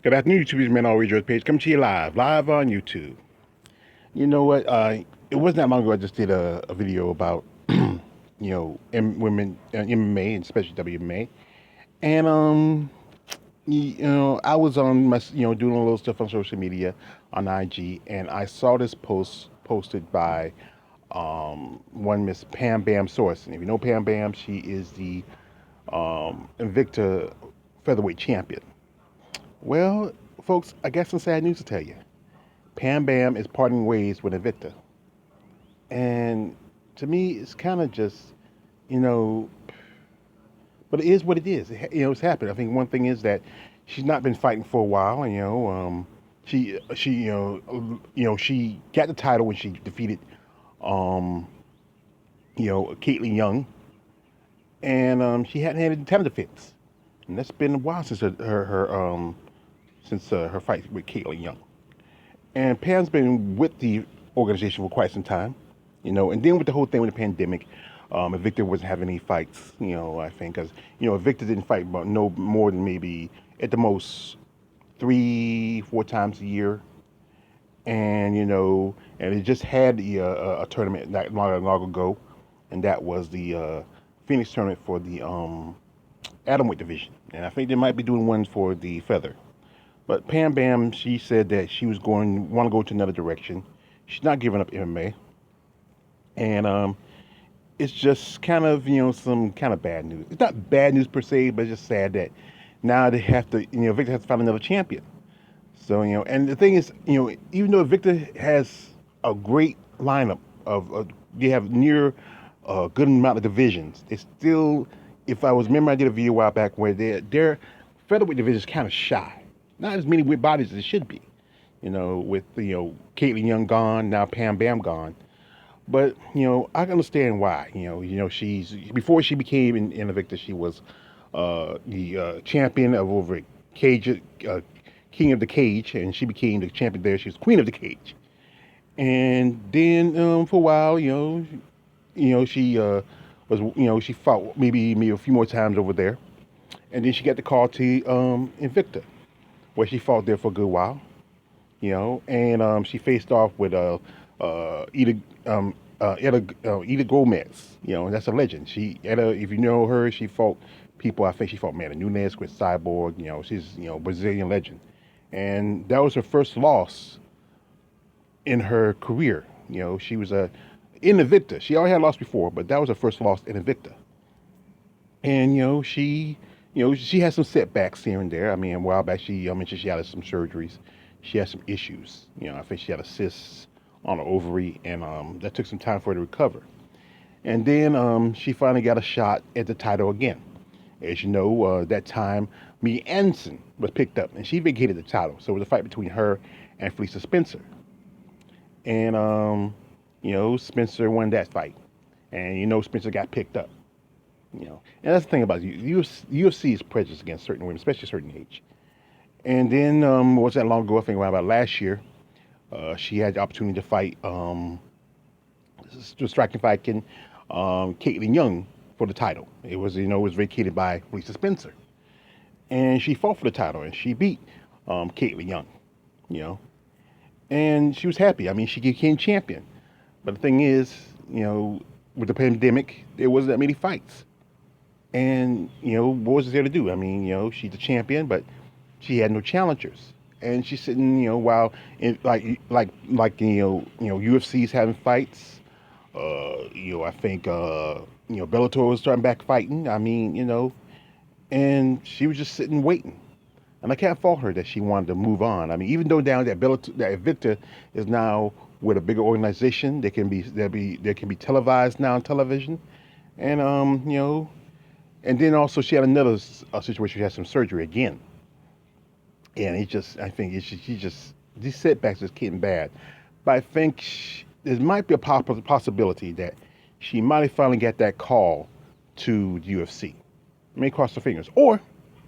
Good afternoon, YouTube's Man Always Yours page. Come to you live on YouTube. You know what? It wasn't that long ago. I just did a video about, women, MMA, and especially WMA. And I was on my, doing a little stuff on social media, on IG, and I saw this post posted by one Miss Pam Bam Sorensen. If you know Pam Bam, she is the Invicta featherweight champion. Well, folks, I got some sad news to tell you. Pam Bam is parting ways with Invicta. And to me, it's kind of just, you know, but it is what it is. It's happened. I think one thing is that she's not been fighting for a while. She got the title when she defeated, um, Caitlin Young, and she hadn't had any title defense, and that's been a while since her fight with Caitlin Young. And Pam's been with the organization for quite some time, and then with the whole thing with the pandemic, Invicta wasn't having any fights, I think, because, Invicta didn't fight about no more than maybe at the most 3, 4 times a year. And, and it just had a tournament not long ago, and that was the Phoenix tournament for the atomweight division. And I think they might be doing one for the feather. But Pam Bam, she said that she was want to go to another direction. She's not giving up MMA, and it's just kind of some kind of bad news. It's not bad news per se, but it's just sad that now they have to Victor has to find another champion. So and the thing is even though Victor has a great lineup of they have near a good amount of divisions, it's still, if I was remember I did a video a while back where their featherweight division is kind of shy. Not as many weight bodies as it should be, with Caitlin Young gone, now Pam Bam gone. But I can understand why. She's before she became in Invicta, she was the champion of over cage, king of the cage, and she became the champion there. She was queen of the cage, and then for a while, she she fought maybe a few more times over there, and then she got the call to Invicta, where she fought there for a good while, and she faced off with Ida Gomez, that's a legend. If you know her, she fought people. I think she fought Amanda Nunes with Cyborg. She's Brazilian legend, and that was her first loss in her career. She was in Invicta. She already had lost before, but that was her first loss in Invicta. And she had some setbacks here and there. I mean, a while back she mentioned she had some surgeries. She had some issues. I think she had a cyst on her ovary, and that took some time for her to recover. And then she finally got a shot at the title again. As you know, that time Mia Anson was picked up, and she vacated the title. So it was a fight between her and Felicia Spencer. And Spencer won that fight, and Spencer got picked up. And that's the thing about UFC is prejudiced against certain women, especially a certain age. And then, was that long ago? I think around about last year, she had the opportunity to fight, striking fighting Caitlin Young for the title. It was vacated by Lisa Spencer, and she fought for the title, and she beat Caitlin Young. And she was happy. I mean, she became champion. But the thing is, with the pandemic, there wasn't that many fights. And, what was there to do? I mean, she's the champion, but she had no challengers. And she's sitting, while UFC's having fights. I think Bellator was starting back fighting. I mean, and she was just sitting waiting. And I can't fault her that she wanted to move on. I mean, even though now that Invicta is now with a bigger organization, they can be televised now on television, and and then also she had another situation. She had some surgery again, and I think these setbacks is getting bad. But I think there might be a possibility that she might have finally got that call to the UFC. May cross her fingers. Or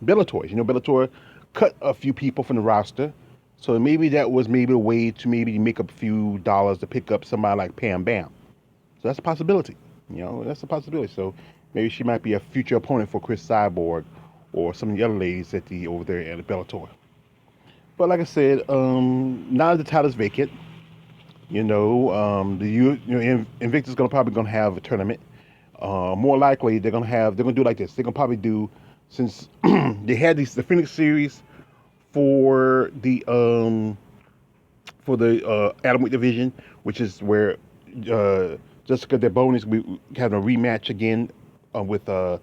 Bellator. Bellator cut a few people from the roster. So maybe that was maybe a way to maybe make up a few dollars to pick up somebody like Pam Bam. So that's a possibility. That's a possibility. So maybe she might be a future opponent for Chris Cyborg or some of the other ladies over there at the Bellator. But like I said, now the title's vacant. Invicta's gonna probably gonna have a tournament. More likely, they're gonna do it like this. They're gonna probably do, since they had the Phoenix series for the atomweight division, which is where uh, Jessica DeBonis we having a rematch again with Alicia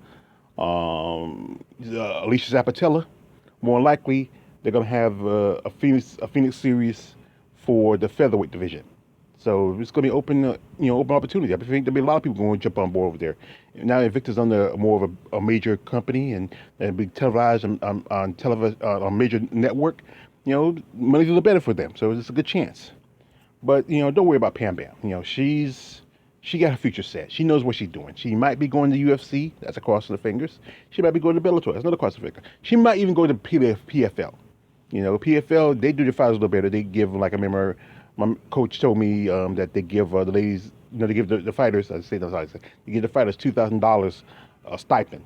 Zapatella. More likely, they're gonna have a Phoenix series for the featherweight division. So it's going to be open opportunity. I think there'll be a lot of people going to jump on board over there. Now Invicta's under more of a major company and be televised on television on a major network. Money's a little better for them, so it's a good chance. But don't worry about Pam Bam. She got her future set. She knows what she's doing. She might be going to UFC. That's a cross of the fingers. She might be going to Bellator. That's another cross of the finger. She might even go to PFL. PFL, they do the fighters a little better. They give, like, I remember my coach told me that they give the ladies, they give the fighters, they give the fighters $2,000 stipend.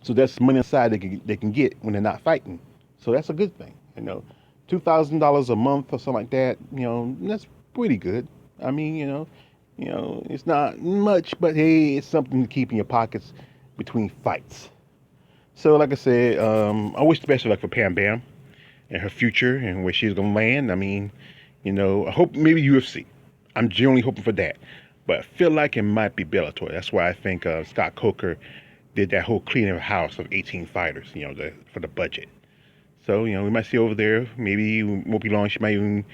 So that's money aside they can get when they're not fighting. So that's a good thing. $2,000 a month or something like that. That's pretty good. I mean, it's not much, but hey, it's something to keep in your pockets between fights. So, like I said, I wish the best of luck for Pam Bam and her future and where she's gonna land. I mean, I hope maybe UFC. I'm generally hoping for that, but I feel like it might be Bellator. That's why I think Scott Coker did that whole cleaning of house of 18 fighters, for the budget. So, we might see over there. Maybe it won't be long. She might even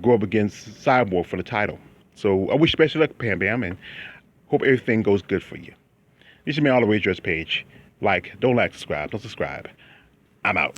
go up against Cyborg for the title. So I wish best of luck, Pam Bam, and hope everything goes good for you. This is my All the Way Dress page. Don't like, subscribe. Don't subscribe. I'm out.